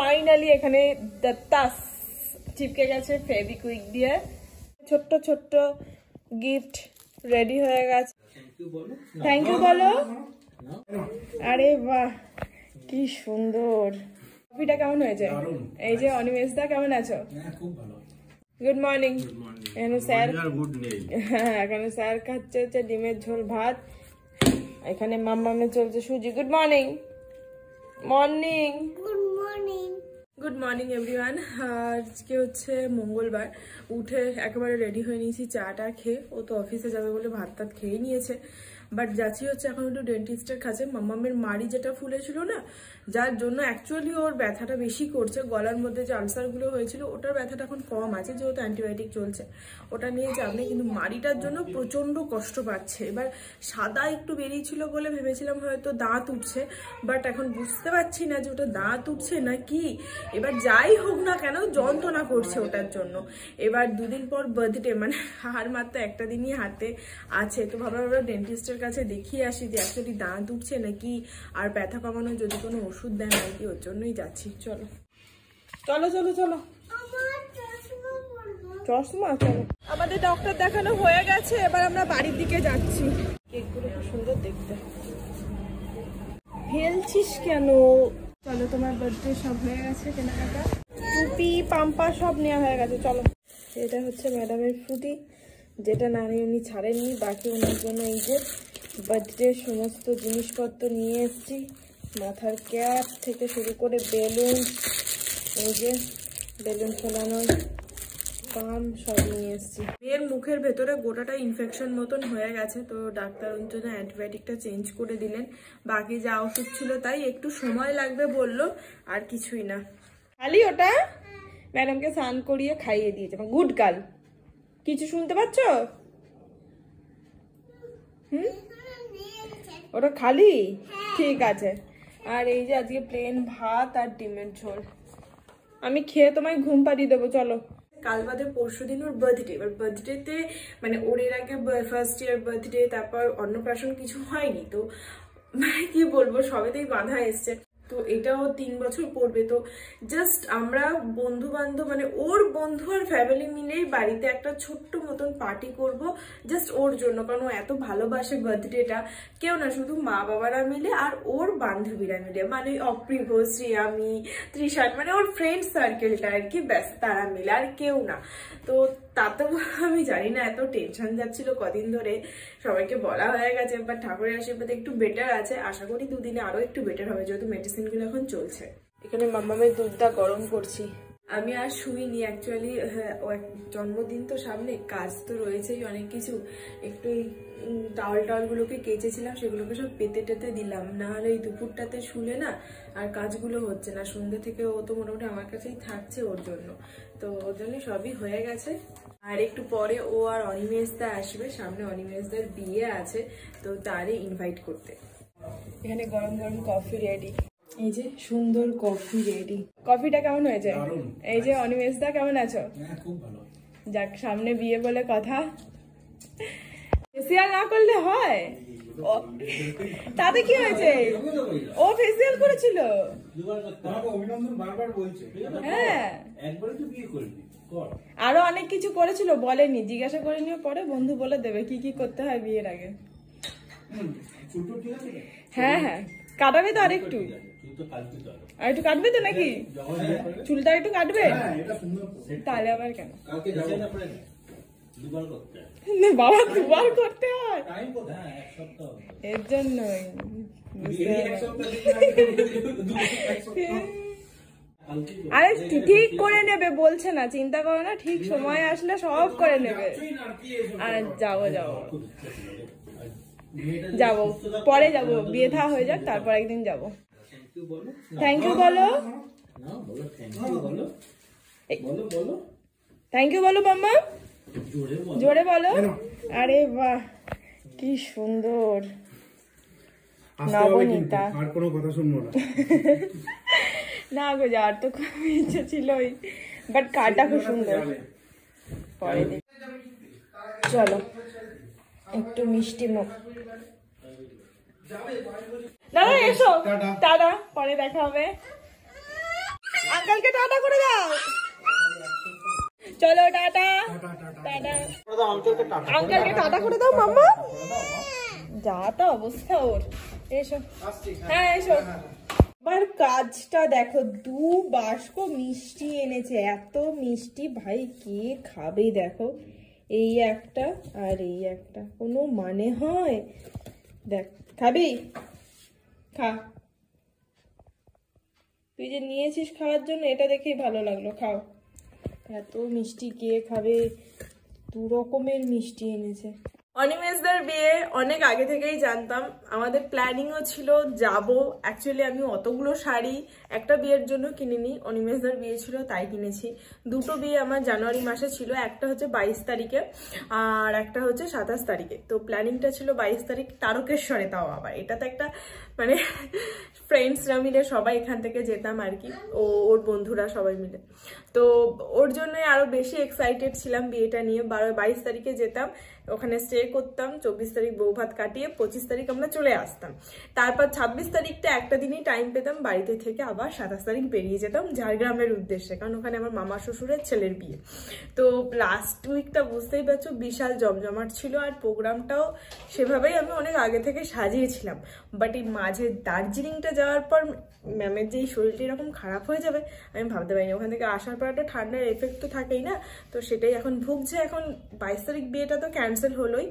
Finally এখানে দত্তাস চিপকে গেছে ফেভিকুইক দিয়ে। ছোট্ট ছোট্ট গিফট রেডি হয়ে গেছে। থ্যাংক ইউ বলো। আরে বাহ কি সুন্দর। কফিটা কেমন হয়েছে? এই যে অনিমেষ দা কেমন আছো? Good morning. এখানে স্যার, হ্যাঁ এখানে স্যার খাচ্ছে হচ্ছে ডিমের ঝোল ভাত। এখানে মাম্মামে চলছে সুজি। Good morning. Morning. Good morning. Good morning everyone. আজকে হচ্ছে মঙ্গলবার। উঠে একেবারে রেডি হয়ে নিয়েছি চাটা খেয়ে। ও তো অফিসে যাবে বলে ভাত টাত খেয়ে নিয়েছে। বাট যাচ্ছি হচ্ছে এখন একটু ডেন্টিস্টের কাছে। মাম্মামের মাড়ি যেটা ফুলেছিল না, যার জন্য অ্যাকচুয়ালি ওর ব্যথাটা বেশি করছে। গলার মধ্যে যে আলসারগুলো হয়েছিল ওটার ব্যথাটা এখন কম আছে যেহেতু অ্যান্টিবায়োটিক চলছে, ওটা নিয়ে যাব না। কিন্তু মাড়িটার জন্য প্রচণ্ড কষ্ট পাচ্ছে। এবার সাদা একটু বেরিয়েছিল বলে ভেবেছিলাম হয়তো দাঁত উঠছে, বাট এখন বুঝতে পারছি না যে ওটা দাঁত উঠছে না কি। এবার যাই হোক না কেন যন্ত্রণা করছে ওটার জন্য। এবার দুদিন পর বার্থডে, মানে আর মাত্র একটা দিনই হাতে আছে, তো ভাবলাম আমরা ডেন্টিস্টের কাছে দেখিয়ে আসি যে অ্যাকচুয়ালি দাঁত উঠছে নাকি, আর ব্যথা কমানোর যদি কোনো ওষুধ দেন আর কি, ওর জন্যই যাচ্ছি। চলো চলো চলো চলো। চশমা চলো। আমাদের ডক্টর দেখানো হয়ে গেছে, এবার আমরা বাড়ির দিকে যাচ্ছি। কেকগুলো খুব সুন্দর দেখতে। ফেলছিস কেন? চলো তোমার বার্থডে সব হয়ে গেছে, কেনাকাটা টুপি পাম্পা সব নেওয়া হয়ে গেছে। চলো। এটা হচ্ছে ম্যাডামের ফ্রুটি, যেটা না নিয়ে উনি ছাড়েননি। বাকি ওনার জন্য এই যে বার্থডে সমস্ত জিনিসপত্র নিয়ে এসেছি। মাথার ক্যাপ থেকে শুরু করে বেলুন, এই যে বেলুন ফোলানোর পাম সব নিয়ে এসেছি। মেয়ের মুখের ভেতরে গোটাটা ইনফেকশন মতন হয়ে গেছে, তো ডাক্তার ওর জন্য অ্যান্টিবায়োটিকটা চেঞ্জ করে দিলেন। বাকি যা ওষুধ ছিল তাই একটু সময় লাগবে বললো, আর কিছুই না। খালি ওটা ম্যাডামকে স্নান করিয়ে খাইয়ে দিয়েছে। Good girl. কিছু শুনতে পাচ্ছ? ওটা খালি? ঠিক আছে। আর এই যে আজকে প্লেন ভাত আর ডিমের ঝোল। আমি খেয়ে তোমায় ঘুম পাড়িয়ে দেবো। চলো। কাল বাদে পরশু দিন ওর বার্থডে। এবার বার্থডেতে মানে ওর এর আগে ফার্স্ট ইয়ার বার্থডে, তারপর অন্নপ্রাশন কিছু হয়নি, তো মানে কি বলবো সবেতেই বাধা এসছে। তো এটাও 3 বছর পড়বে। তো জাস্ট আমরা বন্ধু বান্ধব মানে ওর বন্ধু আর ফ্যামিলি মিলেই বাড়িতে একটা ছোট্ট মতন পার্টি করব, জাস্ট ওর জন্য। কারণ ও এত ভালোবাসে বার্থডেটা। কেউ না, শুধু মা বাবারা মিলে আর ওর বান্ধবীরা মিলে, মানে অপ্রিভ, শ্রেয়া, আমি, তৃষা, মানে ওর ফ্রেন্ড সার্কেলটা আর কি, ব্যাস তারা মিলে, আর কেউ না। তো তাতে আমি জানি না এত টেনশন যাচ্ছিল কদিন ধরে। সবাইকে বলা হয়ে গেছে, বাট ঠাকুরের আশীর্বাদে একটু বেটার আছে। আশা করি দুদিনে আরো একটু বেটার হবে, যেহেতু মেডিসিন গুলো এখন চলছে। এখানে মাম্মামের দুধটা গরম করছি। আমি আর শুইনি অ্যাকচুয়ালি। ও জন্মদিন তো সামনে, কাজ তো রয়েছেই অনেক কিছু। একটু টাওয়াল গুলোকে কেচেছিলাম, সেগুলোকে সব পেতে টেতে দিলাম। না হলে এই দুপুরটাতে শুলে না আর কাজগুলো হচ্ছে না। সন্ধ্যে থেকে ও তো মোটামুটি আমার কাছেই থাকছে ওর জন্য, তো ওর জন্য সবই হয়ে গেছে। আর একটু পরে ও আর অনিমেষদা আসবে, সামনে অনিমেষদার বিয়ে আছে, তো তারই ইনভাইট করতে। এখানে গরম গরম কফি রেডি। এই যে সুন্দর কফি রেডি। কফিটা কেমন হয়েছে? এই যে অনিমেষদা কেমন আছো? খুব ভালো। যাক, সামনে বিয়ে বলে কথা। ফেসিয়াল না করলে হয়? তাতে কি হয়েছে? ও ফেসিয়াল করেছিল। হ্যাঁ, আরো অনেক কিছু করেছিল, বলেনি, জিজ্ঞাসা করে নিও, পরে বন্ধু বলে দেবে কি কি করতে হয় বিয়ের আগে। হ্যাঁ হ্যাঁ, কাটাবে তো আরেকটু। আর একটু কাটবে তো নাকি? চুলটা একটু কাটবে? তাহলে আবার কেন বাবা, দুবার করতে হয় এর জন্যই। আরে ঠিক করে নেবে বলছে না, চিন্তা করো না, ঠিক সময় আসলে সব করে নেবে। আর যাবো যাবো যাবো, পরে যাবো, বিয়ে থা হয়ে যাক, তারপর একদিন যাবো। থ্যাংক ইউ বলো। থ্যাংক ইউ বলো মাম্মা, জোরে বলো। আরে বাহ কি সুন্দর নবনীতা। আর কোনো কথা শুনবো না। না গো, যাওয়ার তো খুব ইচ্ছে ছিলই, বাট কারটা খুব সুন্দর। পরে চলো একটু মিষ্টি মুখ। দাদা এসো, দাদা পরে দেখা হবে। আর টাটা করে দাও। চলো টাটা টাটা, আঙ্কেলকে টাটা করে দাও মাম্মা। যা তা অবস্থা ওর। এসো, হ্যাঁ এসো। আবার কাজটা দেখো, 2 বাস্ক মিষ্টি এনেছে, এত মিষ্টি ভাই কে খাবে দেখো। এই একটা আর এই একটা, কোনো মানে হয়? দেখ, খাবি? খা, তুই যে নিয়েছিস খাওয়ার জন্য, এটা দেখেই ভালো লাগলো, খাও। এত মিষ্টি কে খাবে? 2 রকমের মিষ্টি এনেছে। অনিমেষদের বিয়ে অনেক আগে থেকেই জানতাম, আমাদের প্ল্যানিংও ছিল যাব। অ্যাকচুয়ালি আমি অতগুলো শাড়ি একটা বিয়ের জন্য কিনিনি, অনিমেষদের বিয়ে ছিল তাই কিনেছি। 2টো বিয়ে আমার জানুয়ারি মাসে ছিল, একটা হচ্ছে 22 তারিখে আর একটা হচ্ছে 27 তারিখে। তো প্ল্যানিংটা ছিল 22 তারিখ তারকেশ্বরে, তাও আবার এটাতে একটা মানে ফ্রেন্ডসরা মিলে সবাই এখান থেকে যেতাম আর কি, ওর বন্ধুরা সবাই মিলে। তো ওর জন্যই আরো বেশি এক্সাইটেড ছিলাম বিয়েটা নিয়ে। 22 তারিখে যেতাম, ওখানে স্টে করতাম, 24 তারিখ বৌভাত কাটিয়ে 25 তারিখ আমরা চলে আসতাম। তারপর 26 তারিখটা একটা দিনই টাইম পেতাম বাড়িতে থেকে, আবার 27 তারিখ বেরিয়ে যেতাম ঝাড়গ্রামের উদ্দেশ্যে, কারণ ওখানে আমার মামা শ্বশুরের ছেলের বিয়ে। তো লাস্ট উইকটা বুঝতেই পারছো বিশাল জমজমাট ছিল, আর প্রোগ্রামটাও সেভাবেই আমি অনেক আগে থেকে সাজিয়েছিলাম। বাট এই মাঝে দার্জিলিংটা যাওয়ার পর ম্যামের যে শরীরটা এরকম খারাপ হয়ে যাবে আমি ভাবতে পারিনি। ওখান থেকে আসার পর একটা ঠান্ডার এফেক্ট তো থাকেই না, তো সেটাই এখন ভুগছে। এখন 22 তারিখ বিয়েটা তো ক্যান্সেল হলোই,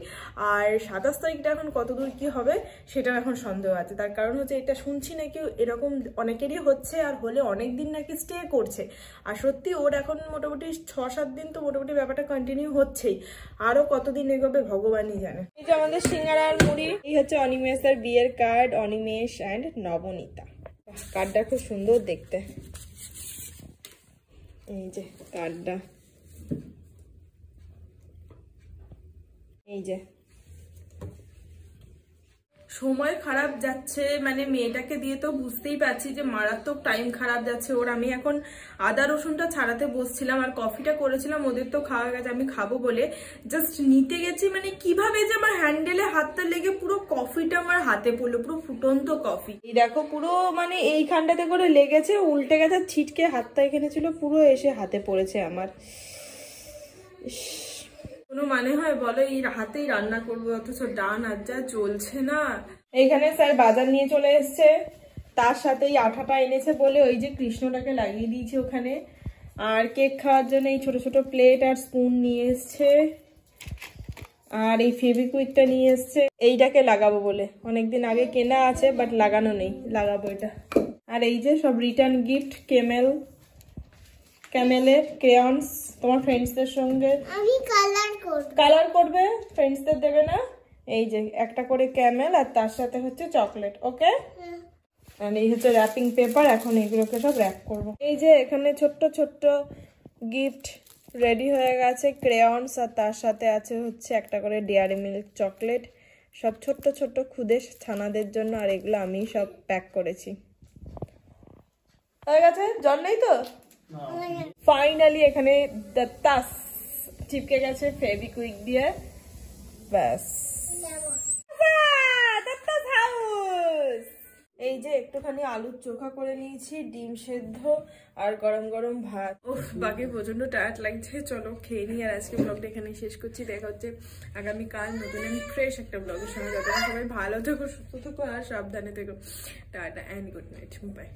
আর 27 তারিখটা এখন কতদূর কি হবে সেটাও এখন সন্দেহ আছে। তার কারণ হচ্ছে এটা শুনছি নাকি এরকম অনেকেরই হচ্ছে, আর হলে অনেক দিন নাকি স্টে করছে। আর সত্যি ওর এখন মোটামুটি 6-7 দিন তো মোটামুটি ব্যাপারটা কন্টিনিউ হচ্ছেই, আরো কতদিন এগোবে ভগবানই জানে। এই যে আমাদের সিঙ্গারা আর মুড়ি, এই হচ্ছে অনিমেষের বিয়ের কার্ড, অনিমেষ অ্যান্ড নবনীতা। কার্ডটা খুব সুন্দর দেখতে, এই যে কার্ডটা, এই যে। সময় খারাপ যাচ্ছে, মানে মেয়েটাকে দিয়ে তো বুঝতেই পারছি যে মারাত্মক টাইম খারাপ যাচ্ছে ওর। আমি এখন আদা রসুনটা ছাড়াতে বসছিলাম, আর কফিটা করেছিলাম, ওদের তো খাওয়া গেছে, আমি খাবো বলে জাস্ট নিতে গেছি, মানে কিভাবে যে আমার হ্যান্ডেলে হাতটা লেগে পুরো কফিটা আমার হাতে পড়লো, পুরো ফুটন্ত কফি। এই দেখো পুরো মানে এইখানটাতে করে লেগেছে, উল্টে গেছে, ছিটকে হাতটা এখানে ছিল, পুরো এসে হাতে পড়েছে আমার। কোনো মানে হয় বলো? এই হাতেই রান্না করবো, অথচ ডান হাত যা চলছে না। এইখানে স্যার বাজার নিয়ে চলে এসছে, তার সাথে এই আঠাটা এনেছে বলে ওই যে কৃষ্ণটাকে লাগিয়ে দিয়েছে ওখানে। আর কেক খাওয়ার জন্য এই ছোট ছোট প্লেট আর স্পুন নিয়ে এসছে, আর এই ফেভিকুইকটা নিয়ে এসছে, এইটাকে লাগাবো বলে। অনেকদিন আগে কেনা আছে বাট লাগানো নেই, লাগাবো এটা। আর এই যে সব রিটার্ন গিফট, ক্যামেলের ক্রেয়ন্স, তোমার ফ্রেন্ডসদের সঙ্গে আমি কালার করবে, ফ্রেন্ডসদের দেবে না। এই যে একটা করে ক্যামেল, আর তার সাথে হচ্ছে চকলেট, ওকে। আর এই হচ্ছে র্যাপিং পেপার, এখন এগুলোকে সব র্যাপ করব। এই যে এখানে ছোট্ট ছোট্ট গিফট রেডি হয়ে গেছে, ক্রেয়ন্স, আর তার সাথে আছে হচ্ছে একটা করে ডেয়ারি মিল্ক চকলেট, সব ছোট্ট ছোট্ট খুদে ছানাদের জন্য। আর এগুলো আমি সব প্যাক করেছি। হয়ে গেছে, জল নেই তো? ফাইনালি এখানে দত্তাস চিপকে গেছে ফেভিকুইক দিয়ে, ব্যাস। এই যে একটুখানি আলুর চোখা করে নিয়েছি, ডিম সেদ্ধ আর গরম গরম ভাত। উফ, বাকি প্রচন্ড টায়ার্ড লাগছে, চলো খেয়ে নিই। আর আজকে ব্লগটা এখানেই শেষ করছি, দেখা হচ্ছে আগামীকাল নতুন ফ্রেশ একটা ব্লগের সঙ্গে। যতক্ষণ সবাই ভালো থেকো, সুস্থ থেকো আর সাবধানে থেকো। Tata and good night, by.